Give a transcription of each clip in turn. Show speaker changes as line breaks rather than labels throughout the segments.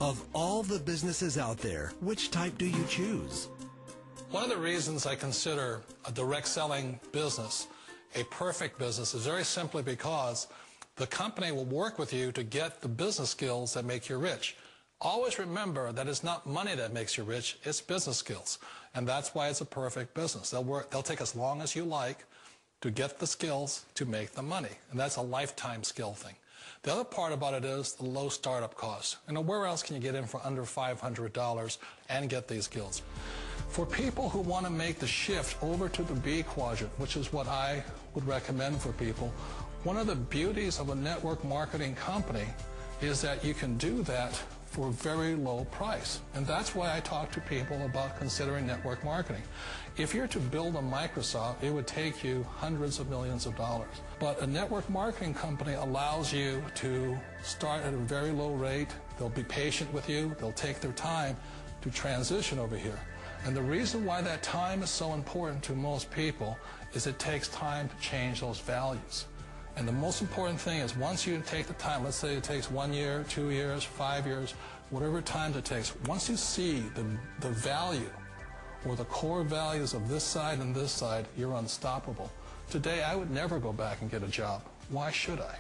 Of all the businesses out there, which type do you choose?
One of the reasons I consider a direct selling business a perfect business is very simply because the company will work with you to get the business skills that make you rich. Always remember that it's not money that makes you rich, it's business skills. And that's why it's a perfect business. They'll take as long as you like to get the skills to make the money. And that's a lifetime skill thing. The other part about it is the low startup costs. You know, where else can you get in for under $500 and get these skills? For people who want to make the shift over to the B quadrant, which is what I would recommend for people, one of the beauties of a network marketing company is that you can do that for a very low price. And that's why I talk to people about considering network marketing. If you're to build a Microsoft, it would take you hundreds of millions of dollars. But a network marketing company allows you to start at a very low rate. They'll be patient with you. They'll take their time to transition over here. And the reason why that time is so important to most people is it takes time to change those values. And the most important thing is once you take the time, let's say it takes 1 year, 2 years, 5 years, whatever time it takes, once you see the value or the core values of this side and this side, you're unstoppable. Today, I would never go back and get a job. Why should I?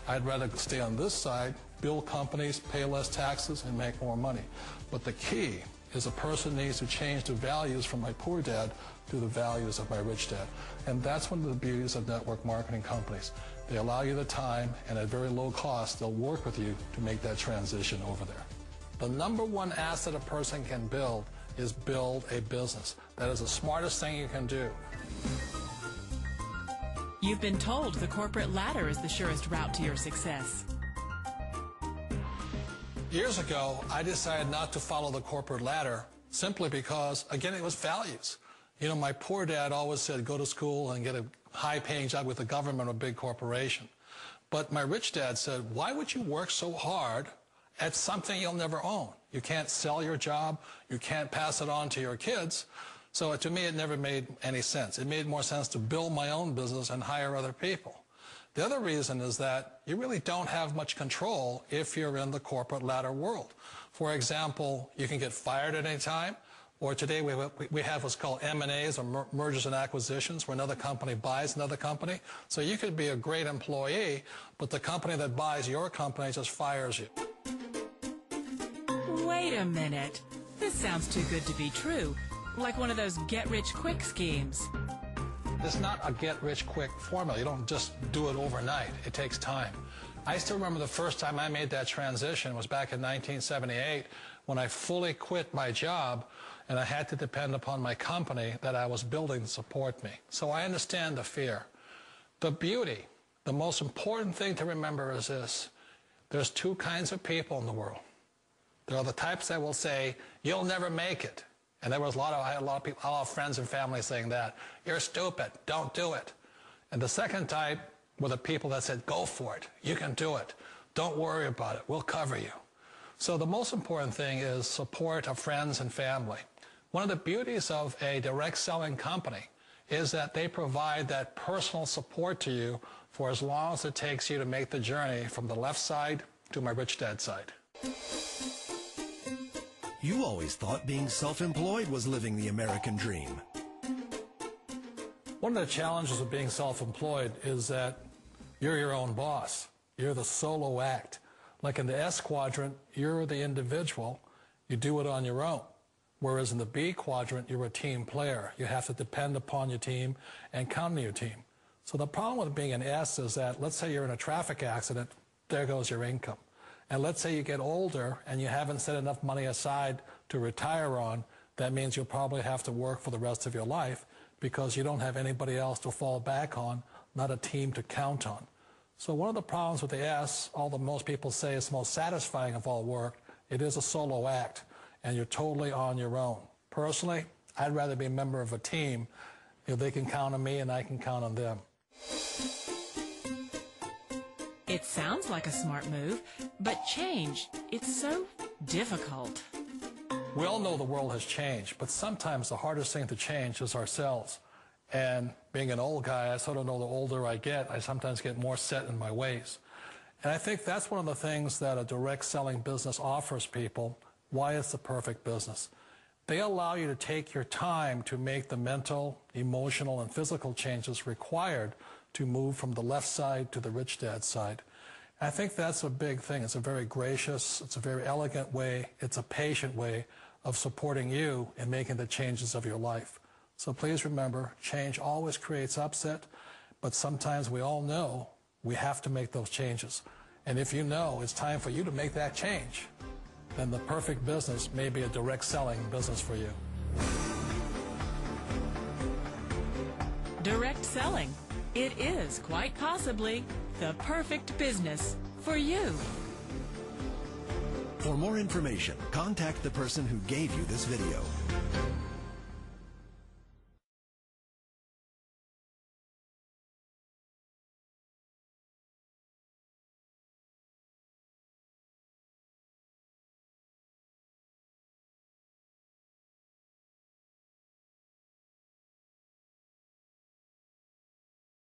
I'd rather stay on this side, build companies, pay less taxes, and make more money. But the key is a person needs to change the values from my poor dad to the values of my rich dad. And that's one of the beauties of network marketing companies. They allow you the time, and at very low cost, they'll work with you to make that transition over there. The number one asset a person can build is build a business. That is the smartest thing you can do.
You've been told the corporate ladder is the surest route to your success.
Years ago, I decided not to follow the corporate ladder simply because, again, it was values. You know, my poor dad always said, go to school and get a high-paying job with the government or a big corporation. But my rich dad said, why would you work so hard at something you'll never own? You can't sell your job. You can't pass it on to your kids. So to me, it never made any sense. It made more sense to build my own business and hire other people. The other reason is that you really don't have much control if you're in the corporate ladder world. For example, you can get fired at any time, or today we have what's called M&As, or mergers and acquisitions, where another company buys another company. So you could be a great employee, but the company that buys your company just fires you.
Wait a minute. This sounds too good to be true. Like one of those get-rich-quick schemes.
It's not a get-rich-quick formula. You don't just do it overnight. It takes time. I still remember the first time I made that transition was back in 1978 when I fully quit my job and I had to depend upon my company that I was building to support me. So I understand the fear. The beauty, the most important thing to remember is this. There's two kinds of people in the world. There are the types that will say, you'll never make it. And I had a lot of friends and family saying that. You're stupid. Don't do it. And the second type were the people that said, go for it. You can do it. Don't worry about it. We'll cover you. So the most important thing is support of friends and family. One of the beauties of a direct selling company is that they provide that personal support to you for as long as it takes you to make the journey from the left side to my rich dad side.
You always thought being self-employed was living the American dream.
One of the challenges of being self-employed is that you're your own boss. You're the solo act. Like in the S quadrant, you're the individual. You do it on your own. Whereas in the B quadrant, you're a team player. You have to depend upon your team and count on your team. So the problem with being an S is that, let's say you're in a traffic accident, there goes your income. And let's say you get older and you haven't set enough money aside to retire on, that means you'll probably have to work for the rest of your life because you don't have anybody else to fall back on, not a team to count on. So one of the problems with the S, although most people say it's the most satisfying of all work, it is a solo act, and you're totally on your own. Personally, I'd rather be a member of a team if they can count on me and I can count on them.
It sounds like a smart move, but change, it's so difficult.
We all know the world has changed, but sometimes the hardest thing to change is ourselves. And being an old guy, I sort of know the older I get, I sometimes get more set in my ways. And I think that's one of the things that a direct selling business offers people, why it's the perfect business. They allow you to take your time to make the mental, emotional, and physical changes required to move from the left side to the rich dad side. And I think that's a big thing. It's a very gracious, it's a very elegant way, it's a patient way of supporting you in making the changes of your life. So please remember, change always creates upset, but sometimes we all know we have to make those changes. And if you know it's time for you to make that change, then the perfect business may be a direct selling business for you.
Direct selling. It is quite possibly the perfect business for you.
For more information, contact the person who gave you this video.